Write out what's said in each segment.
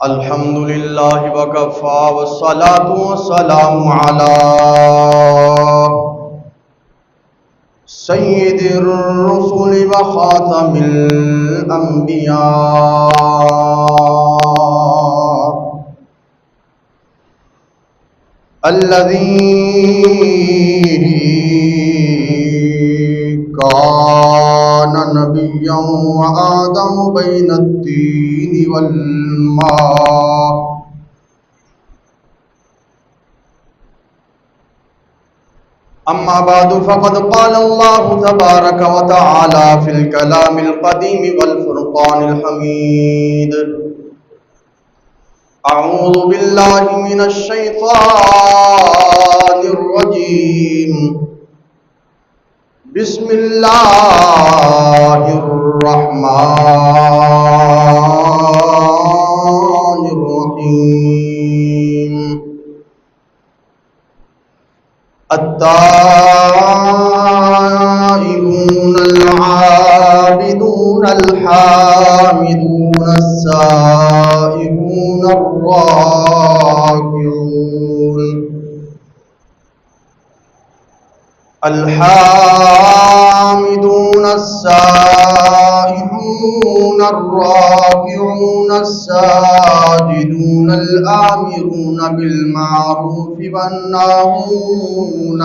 الحمد لله وكفى والصلاة والسلام على سيد الرسل وخاتم الأنبياء الذي كان نبيا وآدم بين الدين والماء أما بعد فقد قال الله تبارك وتعالى في الكلام القديم والفرقان الحميد أعوذ بالله من الشيطان الرجيم بسم الله الرحمن الرحيم التائبون العابدون الحامدون السائحون الراكعون الحامدون السائحون الراكعون الساجدون الآمرون بالمعروف والناهون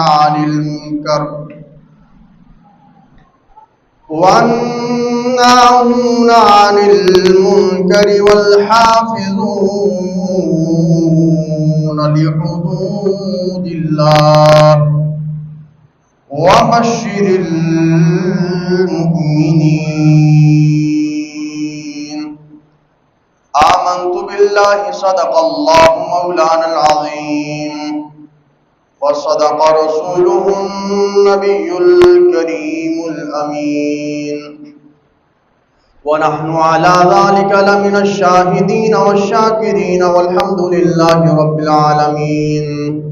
عن المنكر والحافظون لحدود الله وبشر المؤمنين آمنت بالله صدق الله مولانا العظيم وصدق رسوله النبي الكريم الأمين ونحن على ذلك لمن الشاهدين والشاكرين والحمد لله رب العالمين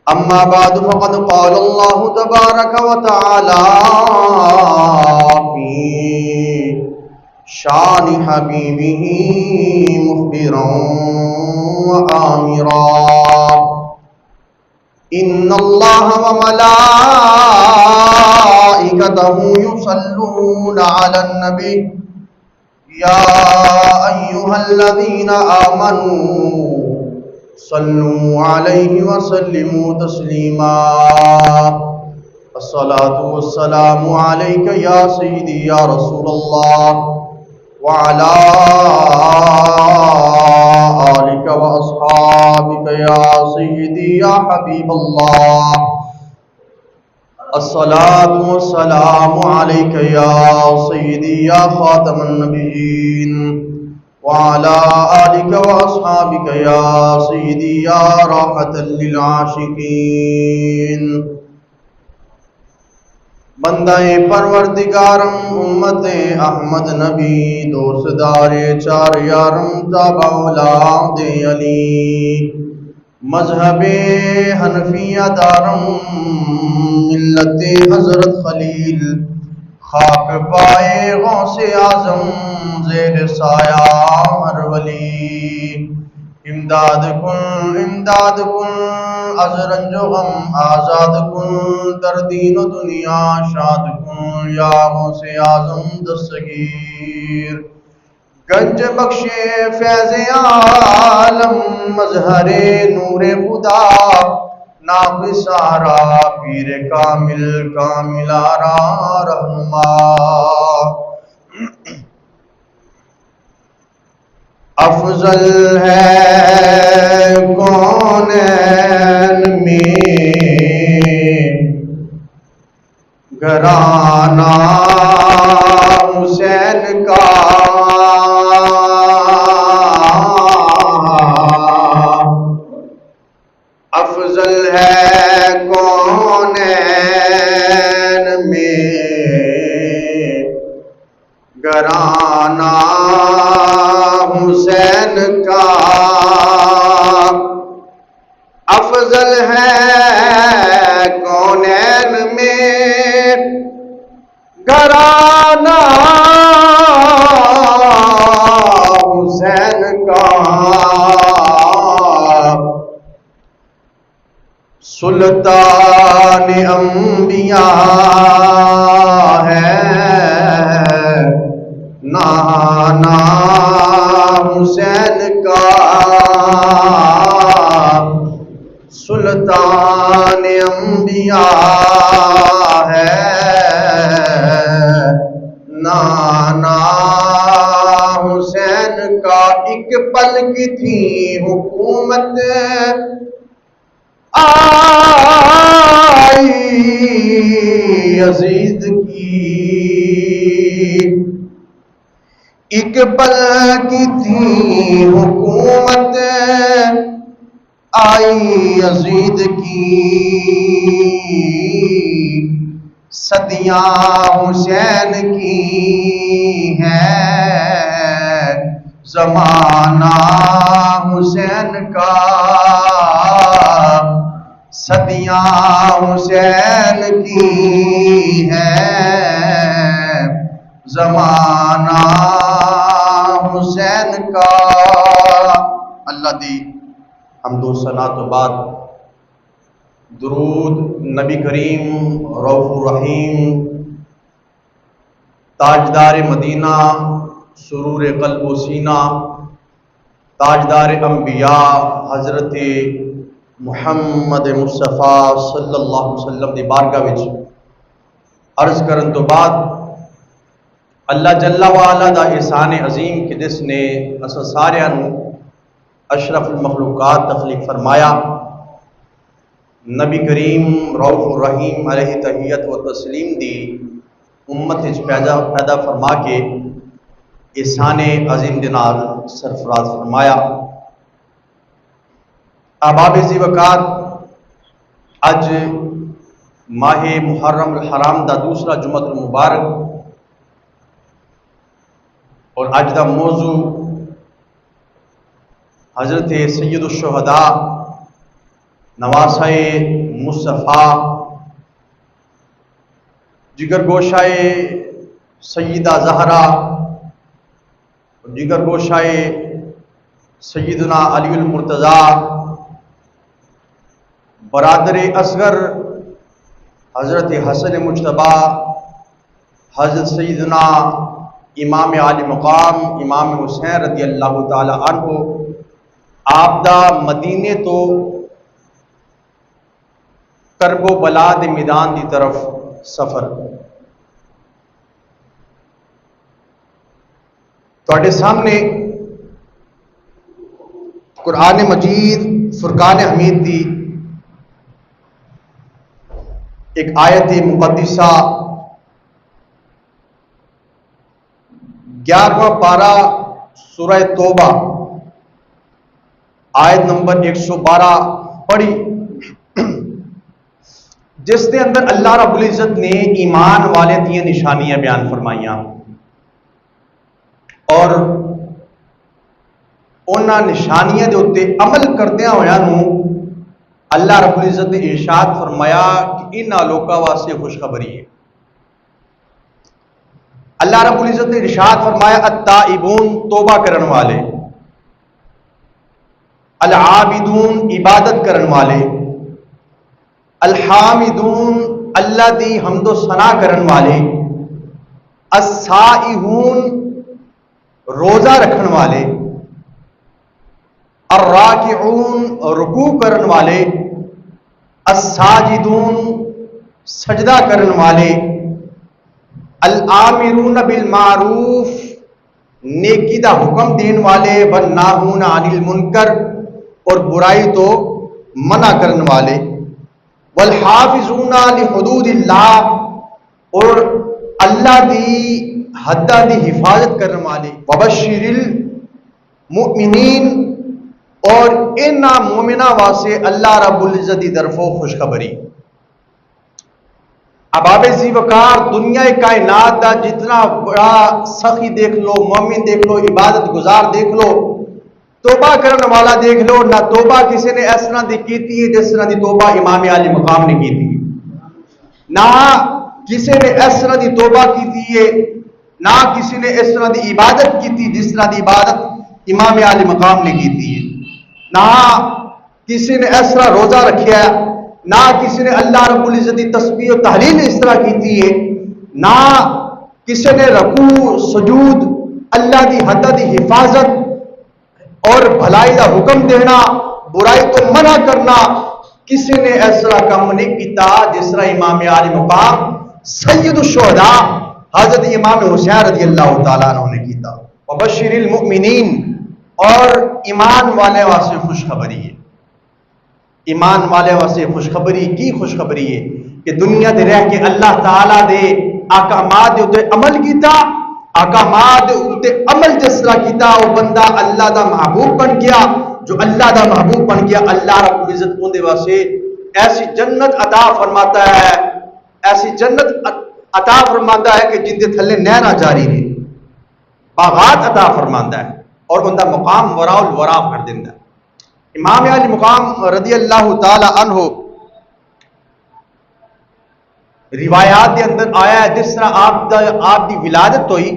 أما بعد فقد قال الله تبارك وتعالى في شان حبيبه مخبرا وآمرا إن الله وملائكته يصلون على النبي يا أيها الذين آمنوا صلوا عليه وسلموا تسليما الصلاة والسلام عليك يا سيدي يا رسول الله وعلى آلك وأصحابك يا سيدي يا حبيب الله الصلاة والسلام عليك يا سيدي يا خاتم النبيين وعلى آلك وأصحابك يا سيدي يا راحة للعاشقين بندہ پروردگارم امت احمد نبی دوستدار چار یارم تابع اولاد علی مذہب حنفیہ دارم ملت حضرت خلیل خاک پائے غوث اعظم زیر سایہ ہر ولی امداد کن از رنج و غم آزاد کن در دین و دنیا شاد کن یا غوث اعظم دستگیر گنج بخش فیض عالم مظہر نور خدا ناقص آرا پیر کامل آرا رہنما افضل ہے کونین میں گھرانہ حسین کا افضل ہے کونین میں گھرانہ حسین کا افضل ہے کونین میں گھرانہ زمانہ حسین کا سلطان انبیاء ہے، نانا حسین کا سلطان انبیاء ہے، نانا حسین کا ایک پل کی تھی حکومت آئی یزید کی، ایک پل کی تھی حکومت آئی یزید کی، صدیاں حسین کی ہیں، زمانہ حسین کا، صدیاں حسین کی ہیں، زمانہ حسین کا۔ اللہ دی حمد و ثنا تو بعد درود نبی کریم رؤوف الرحیم تاجدار مدینہ سرور قلب و سینہ تاجدار انبیاء حضرت محمد مصطفیٰ صلی اللہ علیہ وسلم دی بارگاہ وچ عرض کرن تو بعد اللہ جل وعلا دا احسان عظیم کہ جس نے اساں سارے اشرف المخلوقات تخلیق فرمایا، نبی کریم رؤوف الرحیم علیہ تحیت و تسلیم دی امت پیدا فرما کے احسان عظیم دنال سرفراز فرمایا۔ احباب ذی وقار، اج ماہ محرم الحرام دا دوسرا جمعۃ المبارک، اور اج دا موضوع حضرت سید الشہداء نواسہ مصطفیٰ جگر گوشائے سیدہ زہرا، جگر گوشائے سیدنا علی المرتضیٰ، برادر اصغر حضرت حسن مجتبیٰ، حضرت سیدنا امام عالی مقام امام حسین رضی اللہ تعالی عنہ، آپ دا مدینے تو کرب و بلا دے میدان دی طرف سفر۔ تواڈے سامنے قرآن مجید فرقان حمید دی ایک آیت مقدسہ 11واں پارہ سورہ توبہ آیت نمبر 112 پڑھی، جس کے اندر اللہ رب العزت نے ایمان والے دیا نشانیاں بیان فرمائیاں، اور انہاں نشانیاں دے اتے عمل کردیاں ہویاں نو اللہ رب العزت نے ارشاد فرمایا کہ انہاں لوکاں واسطے خوشخبری ہے۔ اللہ رب العزت نے ارشاد فرمایا التائبون توبہ کرن والے، العابدون عبادت کرن والے، الحامدون اللہ دی حمد و ثنا کرن والے، السائحون روزہ رکھن والے، الراکعون رکوع کرن والے، الساجدون سجدہ کرن والے، الآمرون بالمعروف نیکی دا حکم دین والے، والناہون عن المنکر اور برائی تو منع کرن والے، والحافظون لحدود اللہ اور اللہ دی حداں دی حفاظت کرن والے، وبشر المؤمنین اور انہاں مومناں واسطے اللہ رب العزت دی طرفوں خوشخبری۔ احباب ذی وقار، دنیا کائنات دا جتنا بڑا سخی دیکھ لو، مومن دیکھ لو، عبادت گزار دیکھ لو، توبہ کرنے والا دیکھ لو، نہ توبہ کسی نے اس طرح دی کیتی ہے جس طرح دی توبہ امام علی مقام نے کی تھی، نہ کسی نے اس طرح دی توبہ کی تھی نہ کسی نے اس طرح دی عبادت کی تھی جس طرح دی عبادت امام عالی مقام نے کی تھی، نہ کسی نے اس طرح روزہ رکھا، نہ کسی نے اللہ رب العزت کی تسبیح و تحلیل اس طرح کی تھی، نہ کسی نے رکوع سجود اللہ دی حد دی حفاظت اور بھلائی کا حکم دینا برائی کو منع کرنا کسی نے ایسا کام نہیں کیتا جس طرح امام عالی مقام سید الشہداء حضرت امام حسین رضی اللہ تعالیٰ عنہ نے کیتا۔ وبشر المؤمنین، اور ایمان والے واسطے خوشخبری ہے، ایمان والے واسطے خوشخبری کی خوشخبری ہے کہ دنیا دے رہ کے اللہ تعالیٰ دے احکامات دے اوتے عمل کیتا، احکامات دے اوتے عمل جس طرح کیتا وہ بندہ اللہ دا محبوب بن گیا، جو اللہ دا محبوب بن گیا اللہ رب العزت ان دے واسطے ایسی جنت عطا فرماتا ہے، ایسی جنت عطا فرماتا ہے کہ جن دے تھلے نہراں جاری نے، باغات عطا فرماتا ہے اور ان دا مقام وراء الورا کر دیندا ہے۔ امام علی مقام رضی اللہ تعالی عنہ روایات دے اندر آیا ہے جس طرح آپ دی ولادت ہوئی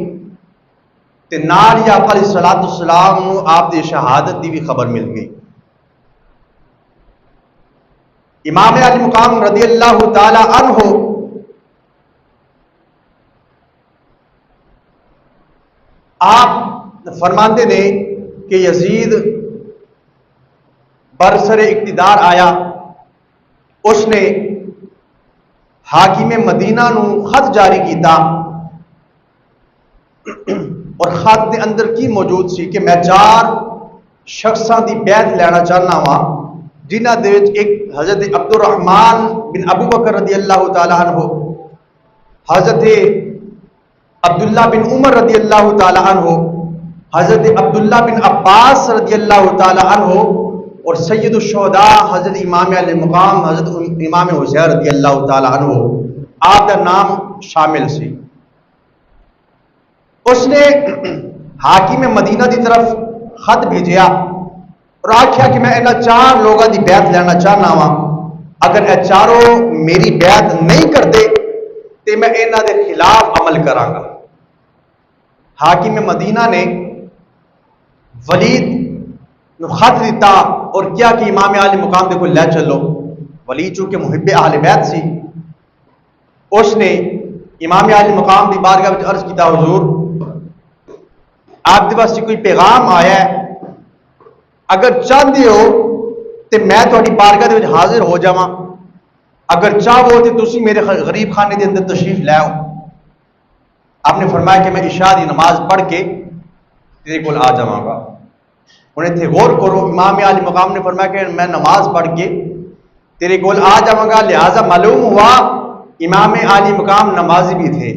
تے نال یا آقا علیہ الصلوۃ والسلام نو آپ دی شہادت دی بھی خبر مل گئی۔ امام علی مقام رضی اللہ تعالی عنہ آپ فرماندے نے کہ یزید برسر اقتدار آیا، اس نے حاکم مدینہ نو خط جاری کیتا اور خط دے اندر کی موجود سی کہ میں 4 شخصاں دی بیعت لینا چاہنا وا، جنہاں دے وچ ایک حضرت عبد الرحمن بن ابو بکر رضی اللہ تعالی عنہ، حضرت عبداللہ بن عمر رضی اللہ تعالی عنہ، حضرت عبداللہ بن عباس رضی اللہ تعالی عنہ اور سید الشہداء حضرت امام علی مقام حضرت امام حسین رضی اللہ تعالی عنہ آپ کا نام شامل سی۔ اس نے حاکم مدینہ دی طرف خط بھیجیا اور آکھیا کہ میں انہاں 4 لوگاں دی بیعت لینا چاہنا وا، اگر اے چاروں میری بیعت نہیں کرتے تے میں انہاں دے خلاف عمل کراں گا۔ حاکم مدینہ نے ولید نو خط دیتا اور کیا کہ امام علی مقام دے کو لے چلو۔ ولید چونکہ محب اہل بیت سی، اس نے امام علی مقام دی بارگاہ وچ عرض کیتا حضور آپ دے پاس کوئی پیغام آیا ہے، اگر چاہتے ہو تے میں تہاڈی بارگاہ دے وچ حاضر ہو جاواں، اگر چاہو تے تسی میرے غریب خانے دے اندر تشریف لے آؤ۔ آپ نے فرمایا کہ میں عشاء دی نماز پڑھ کے تیرے کول آ جاواں گا۔ انہیں تھے غور کرو، امام علی مقام نے فرمایا کہ میں نماز پڑھ کے تیرے کول آ جاواں گا، لہذا معلوم ہوا امام علی مقام نمازی بھی تھے۔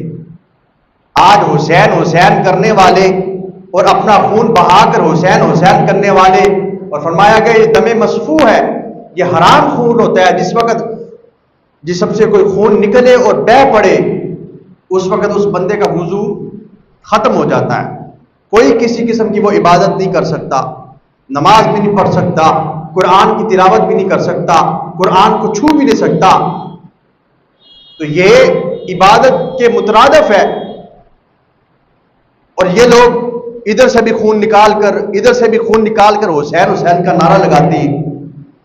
آج حسین حسین کرنے والے اور اپنا خون بہا کر حسین حسین کرنے والے، اور فرمایا کہ یہ دم مسفوح ہے، یہ حرام خون ہوتا ہے، جس وقت جسم سے کوئی خون نکلے اور بہہ پڑے اس وقت اس بندے کا وضو ختم ہو جاتا ہے، کوئی کسی قسم کی وہ عبادت نہیں کر سکتا، نماز بھی نہیں پڑھ سکتا، قرآن کی تلاوت بھی نہیں کر سکتا، قرآن کو چھو بھی نہیں سکتا۔ تو یہ عبادت کے مترادف ہے، اور یہ لوگ ادھر سے بھی خون نکال کر ادھر سے بھی خون نکال کر حسین حسین کا نعرہ لگاتے ہیں،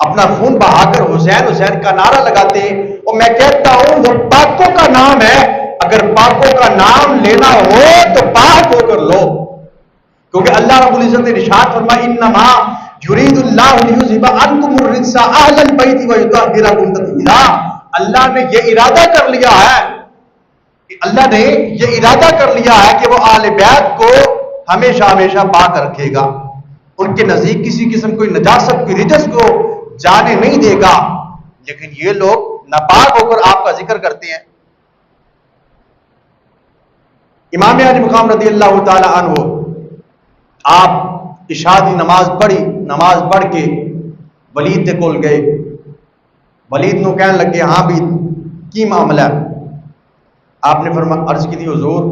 اپنا خون بہا کر حسین حسین کا نعرہ لگاتے ہیں۔ اور میں کہتا ہوں وہ پاکوں کا نام ہے، اگر پاکوں کا نام لینا ہو تو پاک ہو کر لو، کیونکہ اللہ رب العزت نے ارشاد فرمایا انما یرید اللہ لیذھب عنکم الرجس اہل البیت ویطہرکم تطہیرا۔ اللہ نے یہ ارادہ کر لیا ہے، اللہ نے یہ ارادہ کر لیا ہے کہ وہ اہل بیت کو ہمیشہ ہمیشہ پاک رکھے گا، ان کے نزدیک کسی قسم کوئی نجاست کی رجس کو جانے نہیں دے گا۔ لیکن یہ لوگ ناپاک ہو کر آپ کا ذکر کرتے ہیں۔ امام علی مقام رضی اللہ تعالی عنہ آپ عشاء دی نماز پڑھی، نماز پڑھ کے ولید دے کول گئے، ولید نو کہنے لگے ہاں بھی کی معاملہ ہے؟ آپ نے فرمایا عرض کی تھی حضور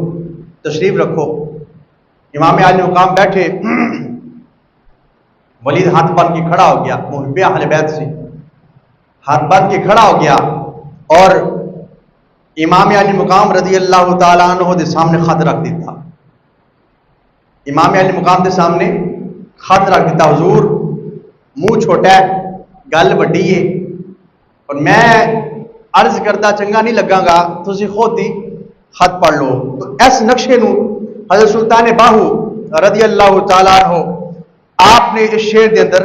تشریف رکھو۔ امام علی مقام بیٹھے، ولید ہاتھ بن کے کھڑا ہو گیا، محب اہل بیت سے ہاتھ بن کے کھڑا ہو گیا، اور امام علی مقام رضی اللہ تعالیٰ عنہ دے سامنے خط رکھ دیتا. امام علی مقام دے سامنے خط رکھ دیتا. حضور منہ چھوٹا ہے, گل وڈی ہے, اور میں عرض کرتا چنگا نہیں لگا گا, تسی خود ہی خط پڑھ لو. تو اس نقشے نو حضرت سلطان باہو رضی اللہ تعالیٰ عنہ آپ نے اس شعر دے اندر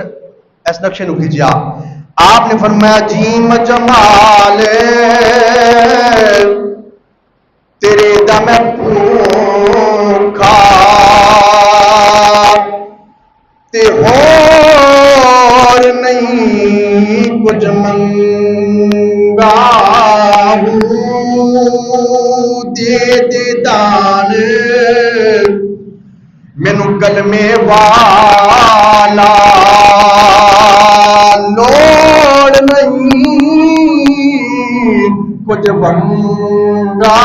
اس نقشے نو کھینچا. آپ نے فرمایا جیم جمال تیرے دا میں بھوکا تے ہور نہیں کچھ منگا ہوں, دے دے دان مینو کلمے والا لوڑ نہیں کچھ منگا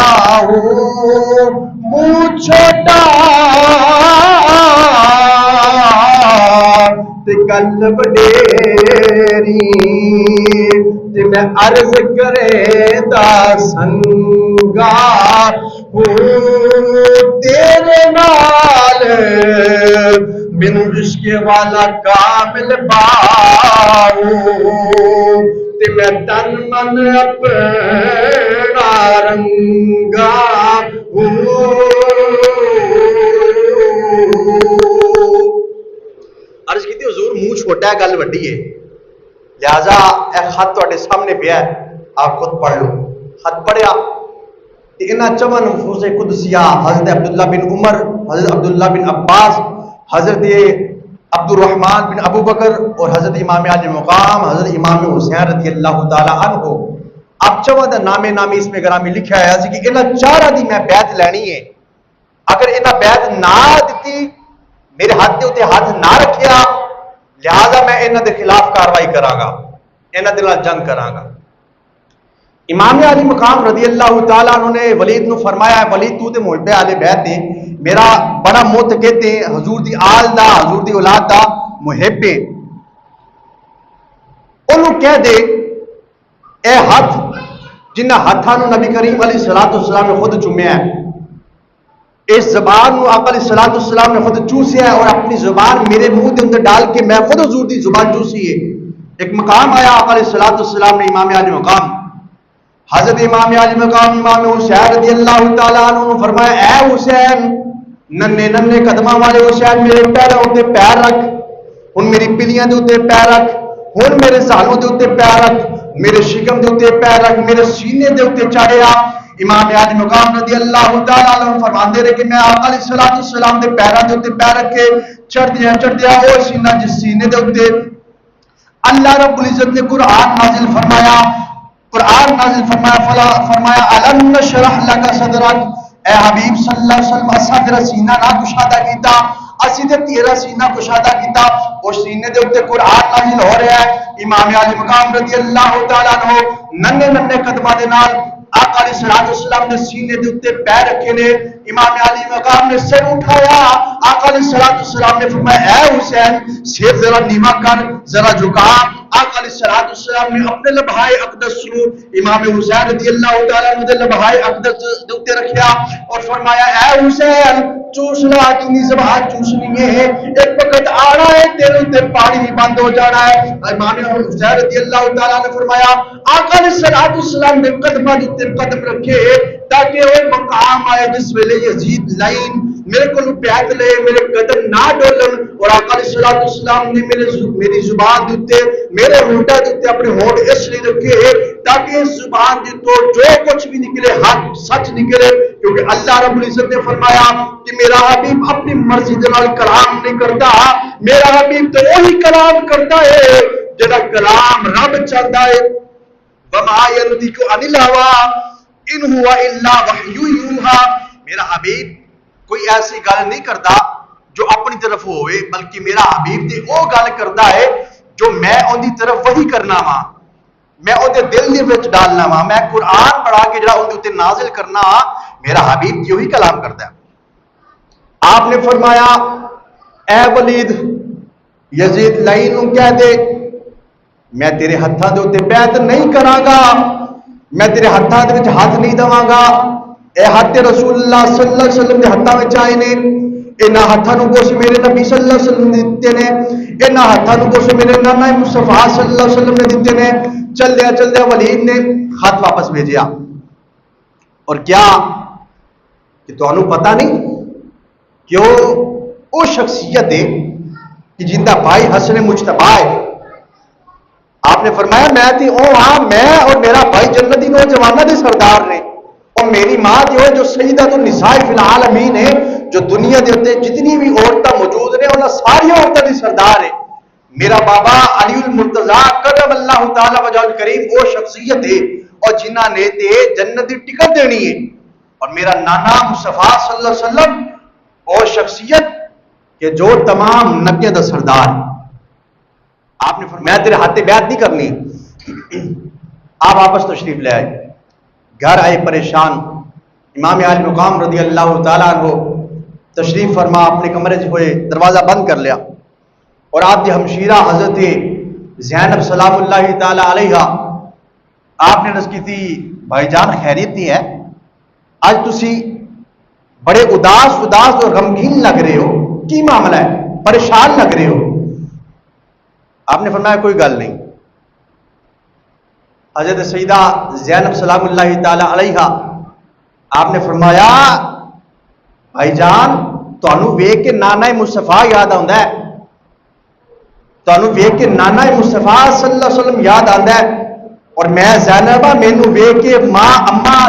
ہوں. منہ چھوٹا تے گل وڈیری تے میں عرض کرے دا سنگا ہوں. تیرے نال مینو عشق والا کامل باؤ تے میں تن من اپنا رنگا ہوں. عرض کی حضور منہ چھوٹا ہے گل وڈی ہے, لہذا اے خط تواڈے سامنے پیا ہے, آپ خود پڑھ لو. خط پڑھیا انہاں چون نفوس قدسیہ حضرت عبداللہ بن عمر, حضرت عبداللہ بن عباس, حضرت عبد الرحمن بن ابو بکر اور حضرت امام علی مقام حضرت امام حسین رضی اللہ تعالی عنہ. اب چون دا نامے نامی اس میں گرامی لکھا ہے کہ انہاں چارہ دی میں بیعت لینی ہے, اگر انہاں بیعت نہ دتی, میرے ہاتھ دے اوتے ہاتھ نہ رکھیا, لہذا میں انہاں دے خلاف کاروائی کراں گا, انہاں دے نال جنگ کراں گا. امام علی مقام رضی اللہ تعالیٰ عنہ نے ولید نو فرمایا, ولید تو تے محب اہل بیت ہے, میرا بڑا معتقد ہے, حضور دی آل دا حضور دی اولاد دا محب ہے, انہوں کہہ دے اے ہاتھ جنہ ہاتھاں نو نبی کریم علیہ السلام نے خود چومیا ہے, اس زبان نو آقا علیہ السلام نے خود چوسیا ہے, اور اپنی زبان میرے منہ دے اندر ڈال کے میں خود حضور دی زبان چوسی ہے. ایک مقام آیا آقا علیہ السلام نے امام علی مقام حضرت امام علی مقام امام حسین رضی اللہ تعالیٰ عنہ فرمایا, اے حسین, ننے ننے قدماں والے حسین, میرے پیروں تے پیر رکھ, ہن میری پلیاں دے اوتے پیر رکھ, ہن میرے سالوں دے اوتے پیر رکھ, میرے شکم دے اوتے پیر رکھ, میرے سینے دے اوتے چڑھیا. امام علی مقام رضی اللہ تعالیٰ عنہ فرماندے رہے کہ میں آقا علیہ السلام دے پیراں دے اوتے پیر رکھ کے چڑھدیا او سینہ جس سینے دے اوتے اللہ رب العزت نے قرآن نازل فرمایا, فرمایا الم نشرح لک صدرک, اے حبیب صلی اللہ علیہ وسلم اسا تیرا سینہ نہ کشادہ کیتا, اسی تے تیرا سینہ کشادہ کیتا. اس سینے دے اوتے قرآن نازل ہو رہا ہے. امام علی مقام رضی اللہ تعالیٰ عنہ ننے ننے قدماں دے نال آقا علیہ السلام نے سینے دے اوتے پیر رکھے نے. امام علی مقام نے سر اٹھایا, آقا علیہ السلام نے فرمایا اے حسین سر ذرا نیواں کر, ذرا جھکا. آقا علیہ السلام نے اپنے لبہائے اقدس نو امام حسین رضی اللہ تعالیٰ عنہ دے لبہائے اقدس دے اوتے رکھیا اور فرمایا اے حسین چوسنا کتنی زبان چوسنی ہے, ایک وقت آنا ہے تیرے اوتے پانی بھی بند ہو جانا ہے. امام حسین رضی اللہ تعالیٰ نے فرمایا آقا علیہ السلام نے قدماں دے اوتے قدم رکھے تاکہ وہ مقام آئے جس ویلے یزید لائن میرے کو بیعت لے, میرے قدم نہ ڈولن, اور آقا علیہ السلام نے میری زبان دیتے میرے ہونٹا دیتے اپنے ہونٹ اس لیے رکھے تاکہ اس زبان دی تو جو کچھ بھی نکلے حق سچ نکلے, کیونکہ اللہ رب العزت نے فرمایا کہ میرا حبیب اپنی مرضی دے نال کلام نہیں کرتا, میرا حبیب تو وہی کلام کرتا ہے جڑا کلام رب چاہتا ہے. وما ينطق عن الهوى ان هو الا وحی یوحى, میرا حبیب کوئی ایسی گل نہیں کرتا جو اپنی طرف ہوئے, بلکہ میرا حبیب تے او گل کرتا ہے جو میں ان دی طرف وحی کرنا وا, میں ان دے دل دے وچ ڈالنا وا, میں قرآن پڑھا کے جڑا ان دے اوتے نازل کرنا, میرا حبیب یہی کلام کرتا ہے. آپ نے فرمایا اے ولید یزید لعین نو کہہ دے میں تیرے ہتھاں دے اوتے بیعت نہیں کراں گا میں تیرے ہاتھاں دے وچ ہاتھ نہیں دواں گا، اے ہاتھ رسول اللہ صلی اللہ علیہ وسلم دے ہاتھاں وچ آئے نے، انہاں ہاتھاں نوں کچھ میرے نبی صلی اللہ علیہ وسلم نے دتے نے، انہاں ہاتھاں نوں کچھ میرے نانا مصطفیٰ صلی اللہ علیہ وسلم نے دتے نے۔ چلدیا ولید نے خط واپس بھیجیا، اور کیا کہ تانوں پتہ نہیں کہ وہ شخصیت ہے کہ جندہ بھائی حسن مجتبیٰ ہے۔ آپ نے فرمایا میں تھی او ہاں، میں اور میرا بھائی جنتی نوجوانوں دے سردار نے، اور میری ماں جو ہے جو سیدۃ النساء فی العالمین ہے، جو دنیا دے اوتے جتنی بھی عورتیں موجود نے انہاں ساری عورتوں دی سردار ہے۔ میرا بابا علی المرتضیٰ کرم اللہ تعالی وجہ الکریم وہ شخصیت ہے اور جنہاں نے تے جنت دی ٹکٹ دینی ہے، اور میرا نانا مصطفیٰ صلی اللہ علیہ وسلم وہ شخصیت کہ جو تمام نبیوں دا سردار ہے۔ آپ نے فرمایا میں تیرے ہاتھے بیعت نہیں کرنی۔ آپ واپس تشریف لے آئے، گھر آئے پریشان۔ امام عالی مقام رضی اللہ تعالیٰ عنہ تشریف فرما اپنے کمرے سے ہوئے، دروازہ بند کر لیا، اور آپ کی ہمشیرہ حضرت زینب سلام اللہ تعالیٰ علیہ آپ نے عرض کی تھی بھائی جان خیریت نہیں ہے؟ آج تسی بڑے اداس اور غمگین لگ رہے ہو، کی معاملہ ہے؟ پریشان لگ رہے ہو۔ آپ نے فرمایا کوئی گل نہیں۔ حضرت سیدہ زینب سلام اللہ تعالی علیہ آپ نے فرمایا بھائی جان تانوں ویکھ کے نانا مصطفیٰ یاد آندا ہے، تانوں ویکھ کے نانا مصطفیٰ صلی اللہ علیہ وسلم یاد آندا ہے، اور میں زینبہ مینوں ویکھ کے ماں اما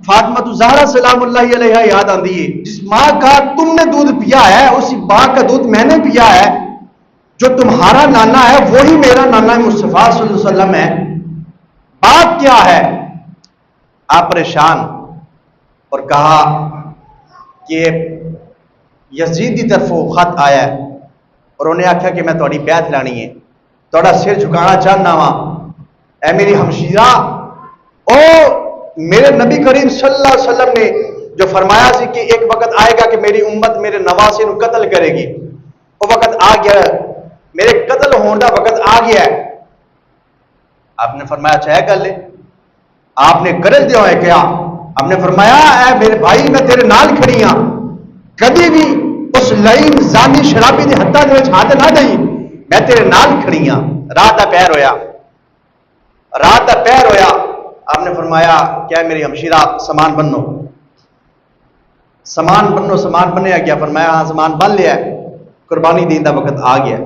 فاطمہ زہرا سلام اللہ علیہ یاد آندی ہے۔ جس ماں کا تم نے دودھ پیا ہے اسی ماں کا دودھ میں نے پیا ہے، جو تمہارا نانا ہے وہی میرا نانا مصطفیٰ صلی اللہ علیہ وسلم ہے۔ بات کیا ہے؟ آپ پریشان، اور کہا کہ یزید کی طرف خط آیا ہے، اور انہیں آخیا کہ میں تھوڑی بیعت لانی ہے، تھوڑا سر جھکانا چاہنا وا۔ اے میری ہمشیرہ، او میرے نبی کریم صلی اللہ علیہ وسلم نے جو فرمایا سی کہ ایک وقت آئے گا کہ میری امت میرے نواسے نو قتل کرے گی، وہ وقت آ گیا ہے، میرے قتل ہونے کا وقت آ گیا ہے۔ آپ نے فرمایا اچھا ہے گل ہے؟ آپ نے گرج دیا ہے کیا؟ آپ نے فرمایا اے میرے بھائی میں تیرے نال کھڑی ہاں، کبھی بھی اس لعین زانی شرابی دے ہتھاں دے وچ ہاتھ نہ دئی، میں تیرے نال کھڑی ہاں۔ رات دا پہر ہویا، رات دا پہر ہویا۔ آپ نے فرمایا کیا میری ہمشیرہ سامان بنو، سامان بنو، سامان بنیا کیا؟ فرمایا ہاں سامان بن لیا ہے، قربانی دین دا وقت آ گیا،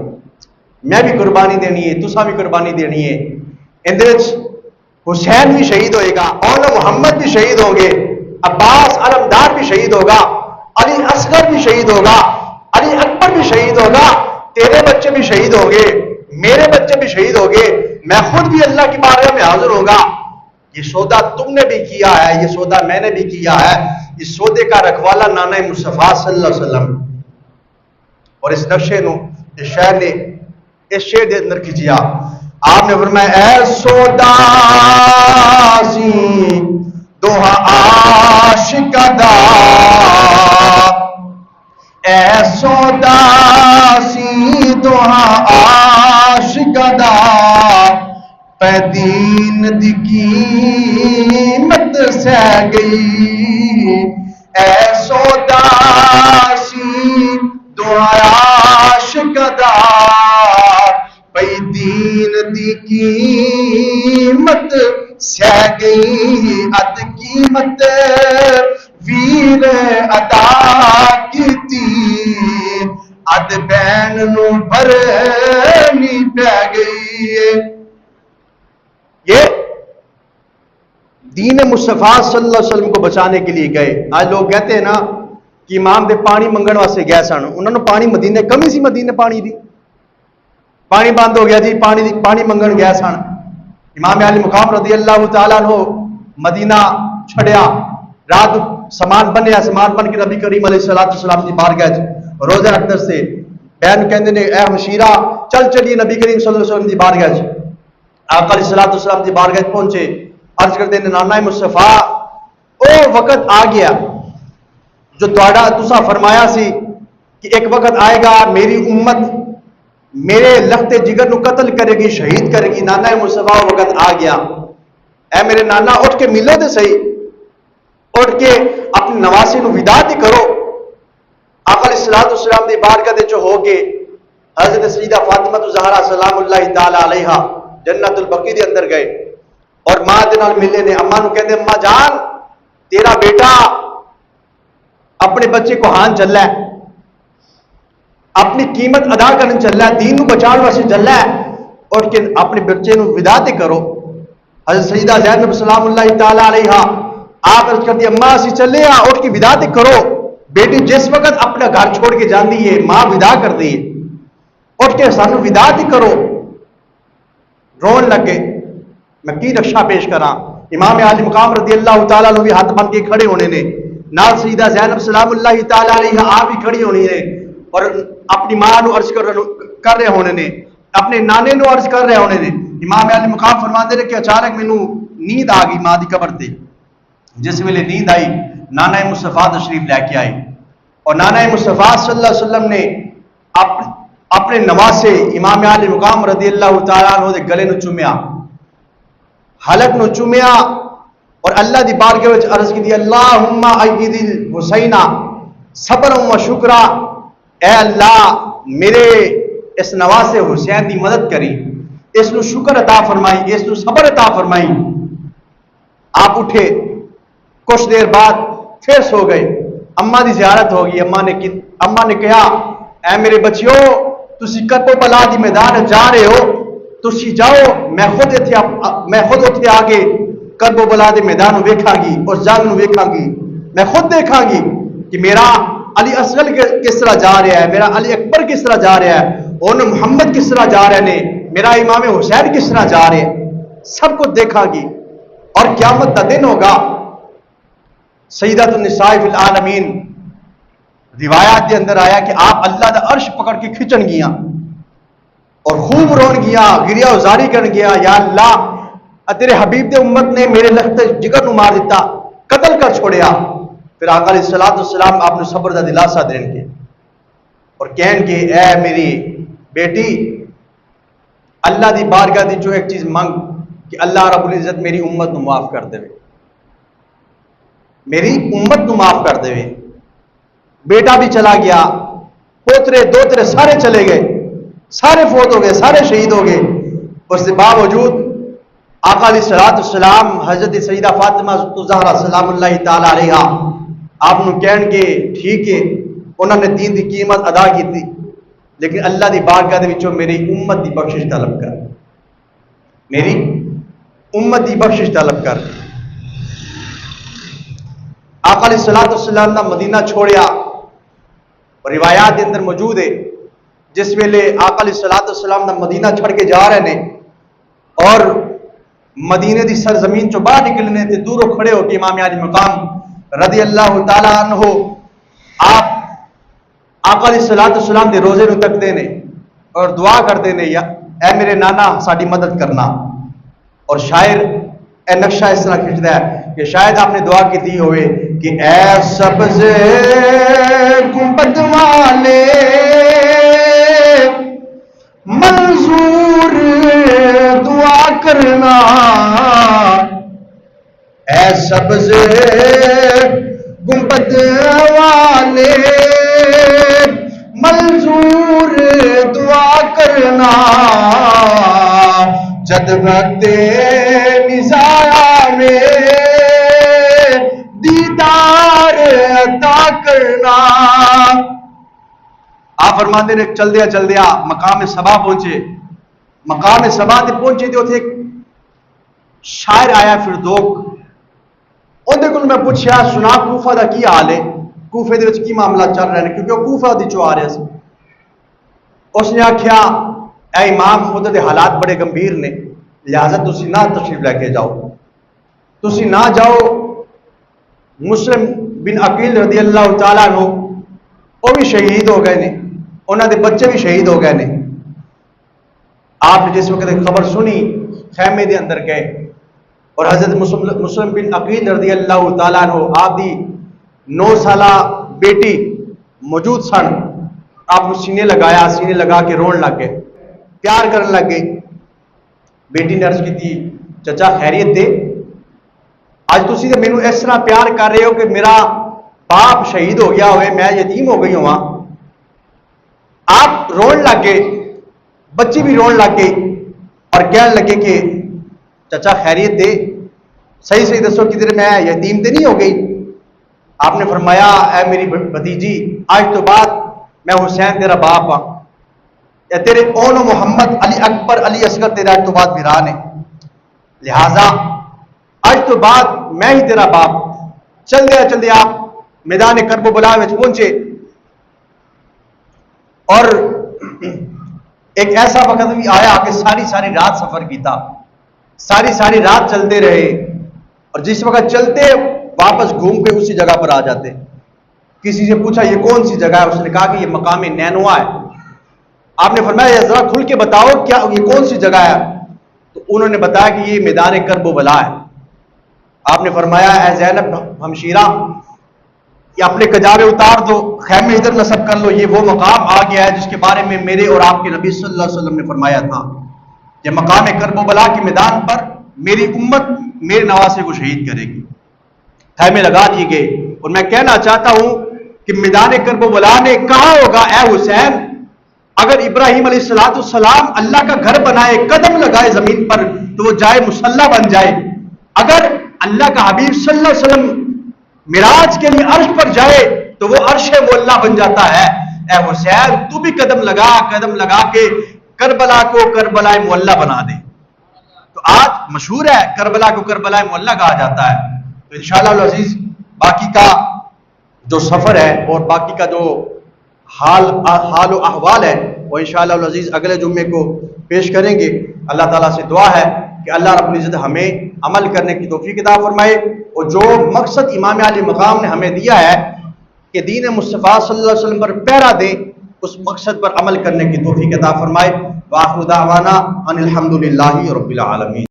میں بھی قربانی دینی ہے، تساں بھی قربانی دینی ہے۔ اندر حسین بھی شہید ہوئے گا، مولانا محمد بھی شہید ہوں گے، عباس علمدار بھی شہید ہوگا، علی اصغر بھی شہید ہوگا، علی اکبر بھی شہید ہوگا، تیرے بچے بھی شہید ہوں گے، میرے بچے بھی شہید ہوں گے، میں خود بھی اللہ کی بارگاہ میں حاضر ہوں گا۔ یہ سودا تم نے بھی کیا ہے، یہ سودا میں نے بھی کیا ہے، اس سودے کا رکھوالا نانا مصطفیٰ صلی اللہ علیہ وسلم۔ اور اس نقشے نو اس شہر نے اس شعر دے اندر کھچیا۔ آپ نے فرمایا اے سودا سی دوہا عاشق دا، اے سودا سی دوہا عاشق دا، پہ دین دی قیمت سہ گئی، اے سودا سی دوہا عاشق دا، پہ دین دی قیمت سہ گئی، اد قیمت ویر ادا کیتی، اد بین نو بھرنی پہ گئی۔ یہ دین مصطفیٰ صلی اللہ علیہ وسلم کو بچانے کے لیے گئے۔ آج لوگ کہتے ہیں نا کہ امام دے پانی منگن واسطے گئے سن، انہوں نے پانی مدینے کمی سی، مدینے پانی دی پانی بند ہو گیا جی، پانی منگن گئے سن۔ امام علی مقام رضی اللہ تعالیٰ عنہ مدینہ چھڑیا، رات سامان بنیا، سامان بن کے نبی کریم علیہ السلام کی بارگاہ روزہ رکھنے سے بہن کہندے نے اے ہمشیرہ چل چلیے نبی کریم صلی اللہ علیہ وسلم کی بارگاہ۔ آقا علیہ السلام کی بارگاہ پہنچے، عرض کرتے ہیں نانا مصطفیٰ او وقت آ گیا جو تسا فرمایا سی کہ ایک وقت آئے گا میری امت میرے لخت جگر نو قتل کرے گی، شہید کرے گی۔ نانا مصطفیٰ وقت آ گیا، اے میرے نانا اٹھ کے ملو تے صحیح، اٹھ کے اپنے نواسے نو ودا تے کرو۔ آقا علیہ الصلوۃ والسلام دی بارگاہ دے چ ہو کے حضرت سیدہ فاطمہ الزہرا سلام اللہ تعالی علیہا جنت البقیع دے اندر گئے اور ماں دے نال ملے نے۔ اماں نو کہندے اماں جان تیرا بیٹا اپنے بچے کو ہان چلا ہے، اپنی قیمت ادا کرنے چلا ہے، دین نو بچاؤ واسطے چلا ہے، اٹھ کے اپنے بچے نو ودا تے کرو۔ حضرت سیدہ زینب سلام اللہ تعالی علیہا آپ عرض کرتی اماں اسی چلے آ، اٹھ کے ودا تے کرو۔ بیٹی جس وقت اپنا گھر چھوڑ کے جاندی ہے ماں ودا کر دی ہے، اٹھ کے سانو ودا تے کرو۔ رون لگے، میں کی رکشا پیش کراں، امام عالی مقام رضی اللہ تعالیٰ عنہ بھی ہاتھ بن کے کھڑے ہونے نے، نال سیدہ زینب سلام اللہ تعالی علیہ آپ بھی کھڑی ہونی نے اور اپنی ماں نو عرض کر رہے ہونے نے، اپنے نانے نو عرض کر رہے ہونے نے۔ امام علی مقام فرماندے نے کہ اچانک مینوں نیند آ گئی ماں دی قبر تے، جس ویلے نیند آئی نانا مصطفیٰ تشریف لے کے آئی اور نانا مصطفیٰ صلی اللہ علیہ وسلم نے اپنے نواسے امام علی مقام رضی اللہ تعالیٰ عنہ دے گلے نو چومیا، حلق نو چومیا اور اللہ دی بارگاہ وچ عرض کی دی اللہم اید الحسین صبرا و شکرا، اے اللہ میرے اس نواسے حسین دی مدد کری، اس نو شکر عطا فرمائی، اس نو صبر عطا فرمائی۔ آپ اٹھے، کچھ دیر بعد پھر سو گئے، اماں دی زیارت ہوگی، اماں نے کہا اے میرے بچیو تسی کربو بلا دی میدان جا رہے ہو، تسی جاؤ، میں خود اتنے آ کے کربو بلا دے میدان ویکھاں گی اور جنگ نو ویکھاں گی، میں خود دیکھاں گی کہ میرا علی اصغر کس طرح جا رہا ہے، میرا علی اکبر کس طرح جا رہا ہے، اور محمد کس طرح جا رہے ہیں، میرا امام حسین کس طرح جا رہے ہیں، سب کو دیکھاں گی۔ اور قیامت کا دن ہوگا، سیدۃ النساء فی العالمین روایات کے اندر آیا کہ آپ اللہ دا عرش پکڑ کے کھچن گیا اور خوب رون گیا، گریا ازاری کرن گیا، یا اللہ تیرے حبیب دے امت نے میرے لخت جگر نو مار دیتا، قتل کر چھوڑیا۔ پھر آقا علیہ الصلوۃ والسلام آپ نے صبر دا دلاسا دین کے اور کہن کے اے میری بیٹی اللہ دی بارگاہ دی جو ایک چیز منگ کہ اللہ رب العزت میری امت نو معاف کر دے، میری امت نو معاف کر دے۔ بیٹا بھی چلا گیا، پوترے دوترے سارے چلے گئے، سارے فوت ہو گئے، سارے شہید ہو گئے۔ اس کے باوجود آقا علیہ الصلوۃ والسلام حضرت سیدہ فاطمہ الزہرا سلام اللہ تعالی علیہا آپ نو کہن کے ٹھیک ہے انہوں نے دین دی قیمت ادا کی تھی، لیکن اللہ دی بارگاہ دے وچوں میری امت دی بخشش طلب کر، میری امت دی بخشش طلب کر۔ آقا علیہ الصلوۃ والسلام دا مدینہ چھوڑیا اور روایات کے اندر موجود ہے جس ویلے آقا علیہ الصلوۃ والسلام دا مدینہ چھڑ کے جا رہے ہیں اور مدینے دی سرزمین چوں باہر نکلنے تے دوروں کھڑے ہو کے امام علی مقام رضی اللہ تعالی عنہ آپ آقا علیہ الصلوۃ والسلام دے روزے نو تکتے نے اور دعا کرتے نے یا اے میرے نانا ساری مدد کرنا۔ اور شاعر اے نقشہ اس طرح کھینچتا ہے کہ شاید آپ نے دعا کی تھی ہوئے کہ اے سبز گنبد والے منظور دعا کرنا، اے سبز گنبد والے منظور دعا کرنا، جد وقت نزاع میں دیدار عطا کرنا۔ آپ فرماتے ہیں چل دیا مقام صبا پہنچے، مقام صبا تے پہنچے تے ایک شاعر آیا فردوق، اندر کو میں پوچھا سنا کوفہ دا کی حال ہے، کوفے دے وچ کی معاملہ چل رہے ہیں، کیونکہ وہ کوفہ دی چو آ رہے سی۔ اس نے آکھیا اے امام ادھر دے حالات بڑے گمبھیر نے، لہذا تسی نہ تشریف لے کے جاؤ، تسی نہ جاؤ۔ مسلم بن عقیل رضی اللہ تعالیٰ عنہ وہ بھی شہید ہو گئے نے، انہوں دے بچے بھی شہید ہو گئے نے۔ آپ نے جس وقت خبر سنی خیمے دے اندر گئے اور حضرت مسلم بن عقیل رضی اللہ تعالیٰ عنہ آپ دی 9 سالہ بیٹی موجود سن، آپ نے سینے لگایا، سینے لگا کے رون لگ گئے، پیار کرنے لگ گئے۔ بیٹی نے عرض کی تھی چچا خیریت دے، اج تسی تے مینوں اس طرح پیار کر رہے ہو کہ میرا باپ شہید ہو گیا ہوئے، میں یتیم ہو گئی ہوں، آپ رون لگ گئے، بچی بھی رون لگ گئی اور کہنے لگے کہ چچا خیریت دے، صحیح دسو کدھر میں یتیم تے نہیں ہو گئی؟ آپ نے فرمایا اے میری بھتیجی، آج تو بعد میں حسین تیرا باپ ہاں، یا تیرے اون محمد علی اکبر علی اصغر تیرا آج تو بعد ویران ہے، لہذا آج تو بعد میں ہی تیرا باپ۔ چل دیا آپ میدان کرب و بلا میں پہنچے، اور ایک ایسا وقت بھی آیا کہ ساری رات سفر کیتا، ساری رات چلتے رہے، اور جس وقت چلتے واپس گھوم کے اسی جگہ پر آ جاتے۔ کسی سے پوچھا یہ کون سی جگہ ہے؟ اس نے کہا کہ یہ مقام نینوا ہے۔ آپ نے فرمایا ذرا کھل کے بتاؤ کیا یہ کون سی جگہ ہے؟ تو انہوں نے بتایا کہ یہ میدان کرب و بلا ہے۔ آپ نے فرمایا اے زینب ہمشیرہ، یہ اپنے کجاوے اتار دو، خیمے ادھر نصب کر لو، یہ وہ مقام آ گیا ہے جس کے بارے میں میرے اور آپ کے نبی صلی اللہ علیہ وسلم نے فرمایا تھا کہ مقام کرب و بلا کے میدان پر میری امت میرے نواسے کو شہید کرے گی۔ خیمے لگا دیے گئے، اور میں کہنا چاہتا ہوں کہ میدان کرب و بلا نے کہا ہوگا اے حسین، اگر ابراہیم علیہ السلام اللہ کا گھر بنائے، قدم لگائے زمین پر تو وہ جائے مصلی بن جائے، اگر اللہ کا حبیب صلی اللہ علیہ وسلم معراج کے لیے عرش پر جائے تو وہ عرش معلیٰ بن جاتا ہے۔ اے حسین تو بھی قدم لگا کے کربلا کو کربلا معلیٰ بنا دے۔ تو آج مشہور ہے کربلا کو کربلا معلیٰ کہا جاتا ہے۔ تو انشاءاللہ العزیز باقی کا جو سفر ہے اور باقی کا جو حال و احوال ہے وہ انشاءاللہ العزیز اگلے جمعے کو پیش کریں گے۔ اللہ تعالیٰ سے دعا ہے کہ اللہ رب العزت ہمیں عمل کرنے کی توفیق عطا فرمائے، اور جو مقصد امام علی مقام نے ہمیں دیا ہے کہ دین مصطفیٰ صلی اللہ علیہ وسلم پر پہرا دیں، اس مقصد پر عمل کرنے کی توفیق عطا فرمائے۔ وآخر دعوانا ان الحمدللہ رب العالمین۔